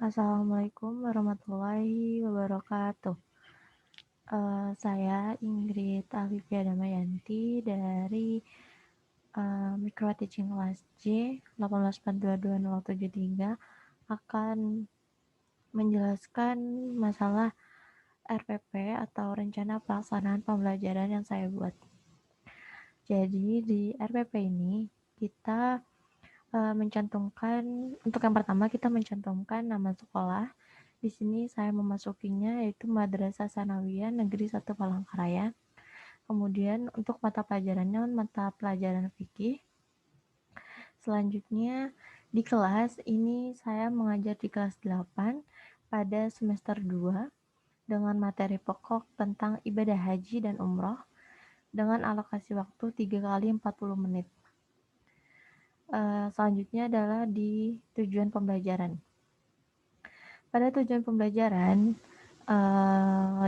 Assalamualaikum warahmatullahi wabarakatuh. Saya Ingrid Alivia Damayanti dari Micro Teaching Kelas J 18422 akan menjelaskan masalah RPP atau Rencana Pelaksanaan Pembelajaran yang saya buat. Jadi di RPP ini kita mencantumkan, untuk yang pertama kita mencantumkan nama sekolah. Di sini saya memasukinya yaitu Madrasah Sanawiyah Negeri 1 Palangkaraya. Kemudian untuk mata pelajarannya mata pelajaran fikih. Selanjutnya di kelas ini saya mengajar di kelas 8 pada semester 2 dengan materi pokok tentang ibadah haji dan umroh dengan alokasi waktu 3 kali 40 menit. Selanjutnya adalah di tujuan pembelajaran. Pada tujuan pembelajaran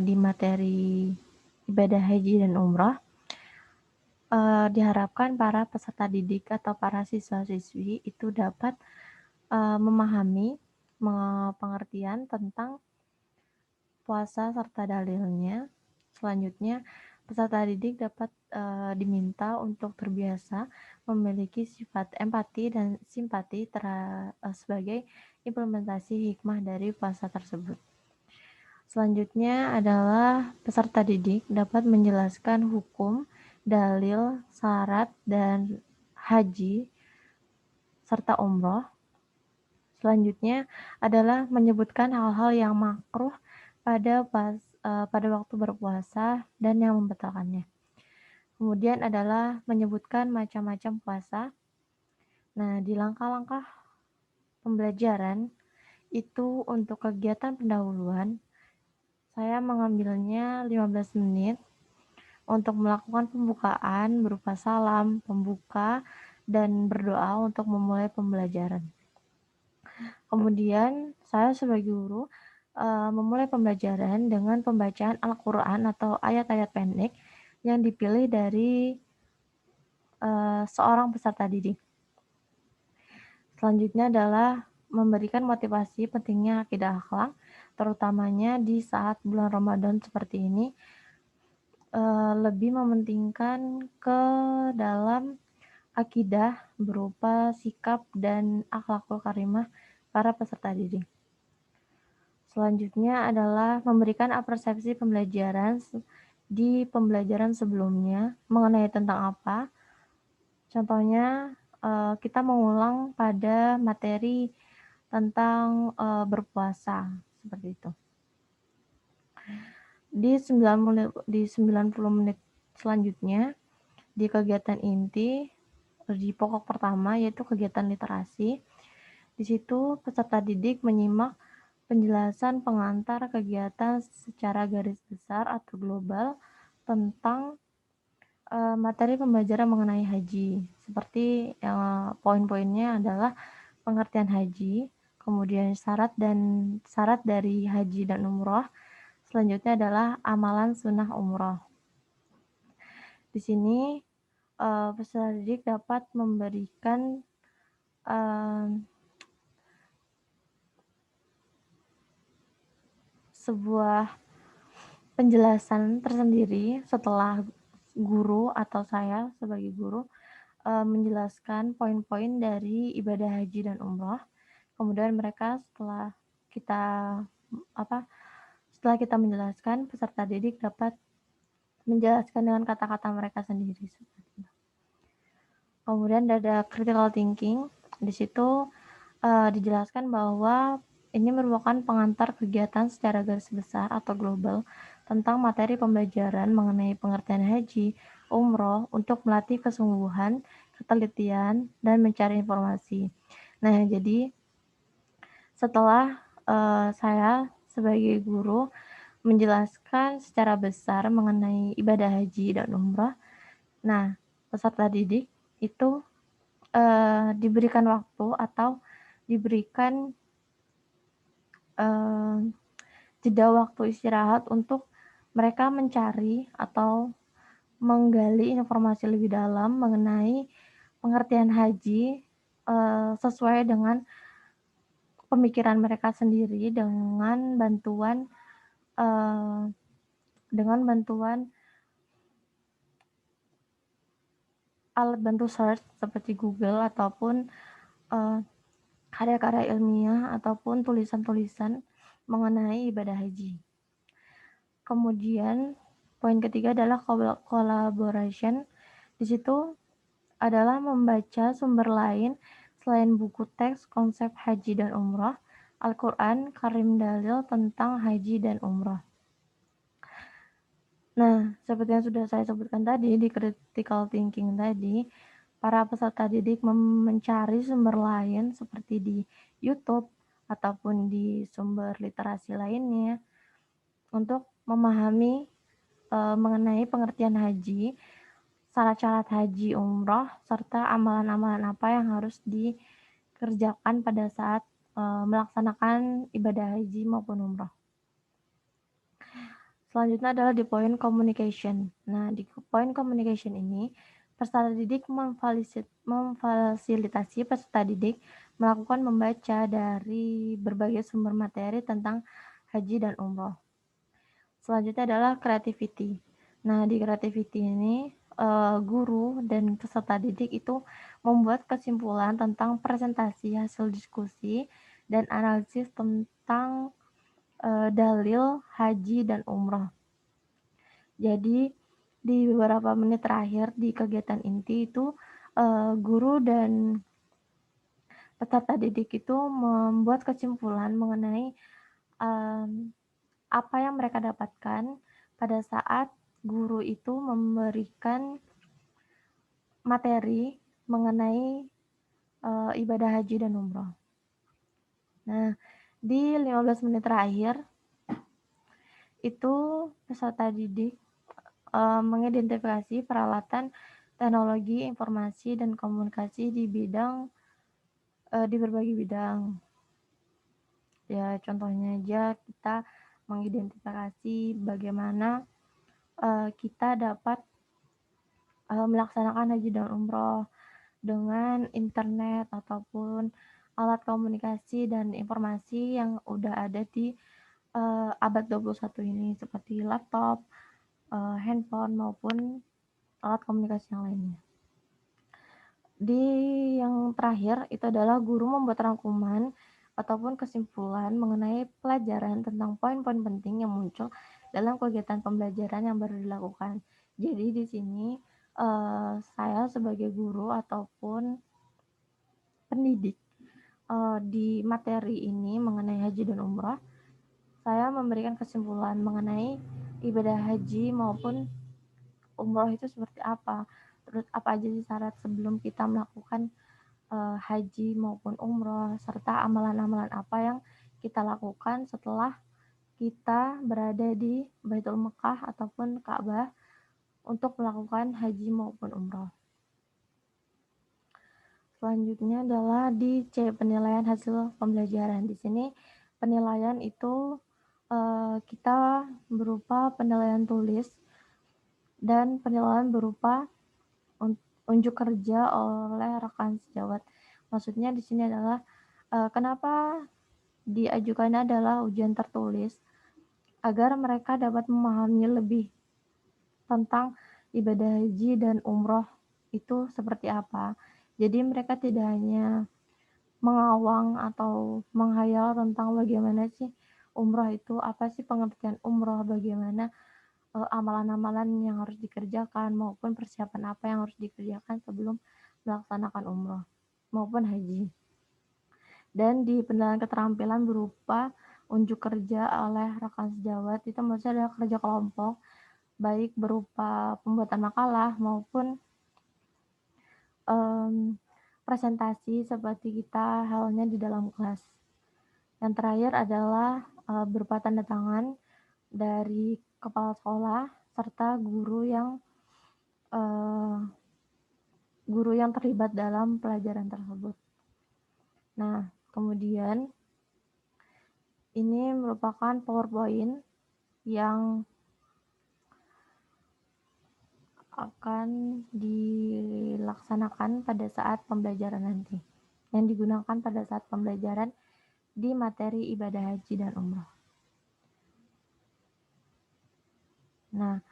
di materi ibadah haji dan umroh, diharapkan para peserta didik atau para siswa-siswi itu dapat memahami pengertian tentang puasa serta dalilnya. Selanjutnya, peserta didik dapat diminta untuk terbiasa memiliki sifat empati dan simpati sebagai implementasi hikmah dari puasa tersebut. Selanjutnya adalah peserta didik dapat menjelaskan hukum, dalil, syarat, dan haji serta umroh. Selanjutnya adalah menyebutkan hal-hal yang makruh pada waktu berpuasa dan yang membatalkannya. Kemudian adalah menyebutkan macam-macam puasa. Nah, di langkah-langkah pembelajaran itu untuk kegiatan pendahuluan, saya mengambilnya 15 menit untuk melakukan pembukaan berupa salam, pembuka, dan berdoa untuk memulai pembelajaran. Kemudian, saya sebagai guru memulai pembelajaran dengan pembacaan Al-Quran atau ayat-ayat pendek yang dipilih dari seorang peserta didik. Selanjutnya adalah memberikan motivasi pentingnya akidah akhlak, terutamanya di saat bulan Ramadan seperti ini, lebih mementingkan ke dalam akidah berupa sikap dan akhlakul karimah para peserta didik. Selanjutnya adalah memberikan persepsi pembelajaran di pembelajaran sebelumnya mengenai tentang apa. Contohnya, kita mengulang pada materi tentang berpuasa, seperti itu. Di 90 menit selanjutnya, di kegiatan inti, di pokok pertama yaitu kegiatan literasi, di situ peserta didik menyimak penjelasan pengantar kegiatan secara garis besar atau global tentang materi pembelajaran mengenai haji. Seperti poin-poinnya adalah pengertian haji, kemudian syarat dari haji dan umroh. Selanjutnya adalah amalan sunnah umroh. Di sini peserta didik dapat memberikan sebuah penjelasan tersendiri setelah guru atau saya sebagai guru menjelaskan poin-poin dari ibadah haji dan umroh. Kemudian mereka setelah kita menjelaskan, peserta didik dapat menjelaskan dengan kata-kata mereka sendiri. Kemudian ada critical thinking. Di situ dijelaskan bahwa ini merupakan pengantar kegiatan secara garis besar atau global tentang materi pembelajaran mengenai pengertian haji, umroh untuk melatih kesungguhan, ketelitian, dan mencari informasi. Nah, jadi setelah saya sebagai guru menjelaskan secara besar mengenai ibadah haji dan umroh, nah peserta didik itu diberikan waktu atau diberikan jeda waktu istirahat untuk mereka mencari atau menggali informasi lebih dalam mengenai pengertian haji sesuai dengan pemikiran mereka sendiri dengan bantuan alat bantu search seperti Google ataupun uh, karya-karya ilmiah ataupun tulisan-tulisan mengenai ibadah haji. Kemudian poin ketiga adalah collaboration. Di situ adalah membaca sumber lain selain buku teks konsep haji dan umrah, Al-Quran, Karim dalil tentang haji dan umrah. Nah, seperti yang sudah saya sebutkan tadi di critical thinking tadi, para peserta didik mencari sumber lain seperti di YouTube ataupun di sumber literasi lainnya untuk memahami mengenai pengertian haji, syarat-syarat haji umroh, serta amalan-amalan apa yang harus dikerjakan pada saat melaksanakan ibadah haji maupun umroh. Selanjutnya adalah di poin communication. Nah, di poin communication ini, peserta didik memfasilitasi peserta didik melakukan membaca dari berbagai sumber materi tentang haji dan umroh. Selanjutnya adalah creativity. Nah, di creativity ini, guru dan peserta didik itu membuat kesimpulan tentang presentasi hasil diskusi dan analisis tentang dalil haji dan umroh. Jadi di beberapa menit terakhir di kegiatan inti itu guru dan peserta didik itu membuat kesimpulan mengenai apa yang mereka dapatkan pada saat guru itu memberikan materi mengenai ibadah haji dan umroh. Nah, di 15 menit terakhir itu peserta didik mengidentifikasi peralatan teknologi informasi dan komunikasi di berbagai bidang. Ya, contohnya aja kita mengidentifikasi bagaimana kita dapat melaksanakan haji dan umroh dengan internet ataupun alat komunikasi dan informasi yang udah ada di abad 21 ini seperti laptop, handphone maupun alat komunikasi yang lainnya. Di yang terakhir itu adalah guru membuat rangkuman ataupun kesimpulan mengenai pelajaran tentang poin-poin penting yang muncul dalam kegiatan pembelajaran yang baru dilakukan. Jadi di sini saya sebagai guru ataupun pendidik di materi ini mengenai haji dan umrah, saya memberikan kesimpulan mengenai ibadah haji maupun umroh itu seperti apa, terus apa aja sih syarat sebelum kita melakukan haji maupun umroh, serta amalan-amalan apa yang kita lakukan setelah kita berada di Baitul Mekah ataupun Ka'bah untuk melakukan haji maupun umroh. Selanjutnya adalah di C, penilaian hasil pembelajaran. Di sini penilaian itu kita berupa penilaian tulis dan penilaian berupa unjuk kerja oleh rekan sejawat. Maksudnya di sini adalah kenapa diajukannya adalah ujian tertulis agar mereka dapat memahami lebih tentang ibadah haji dan umroh itu seperti apa. Jadi mereka tidak hanya mengawang atau menghayal tentang bagaimana sih umroh itu, apa sih pengertian umroh, bagaimana amalan-amalan yang harus dikerjakan maupun persiapan apa yang harus dikerjakan sebelum melaksanakan umroh maupun haji. Dan di penilaian keterampilan berupa unjuk kerja oleh rekan sejawat itu maksudnya adalah kerja kelompok, baik berupa pembuatan makalah maupun presentasi seperti kita halnya di dalam kelas. Yang terakhir adalah berupa tanda tangan dari kepala sekolah serta guru yang terlibat dalam pelajaran tersebut. Nah, kemudian ini merupakan PowerPoint yang akan dilaksanakan pada saat pembelajaran nanti, yang digunakan pada saat pembelajaran di materi ibadah haji dan umroh. Nah,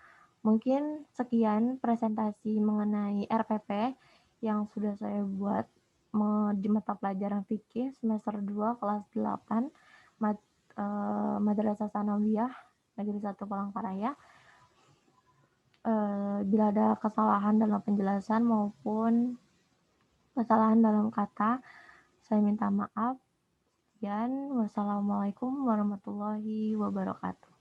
mungkin sekian presentasi mengenai RPP yang sudah saya buat di mata pelajaran fikih semester 2 kelas 8 Madrasah Sanawiyah Negeri 1 Palangkaraya. Bila ada kesalahan dalam penjelasan maupun kesalahan dalam kata, saya minta maaf. Sekian, wassalamualaikum warahmatullahi wabarakatuh.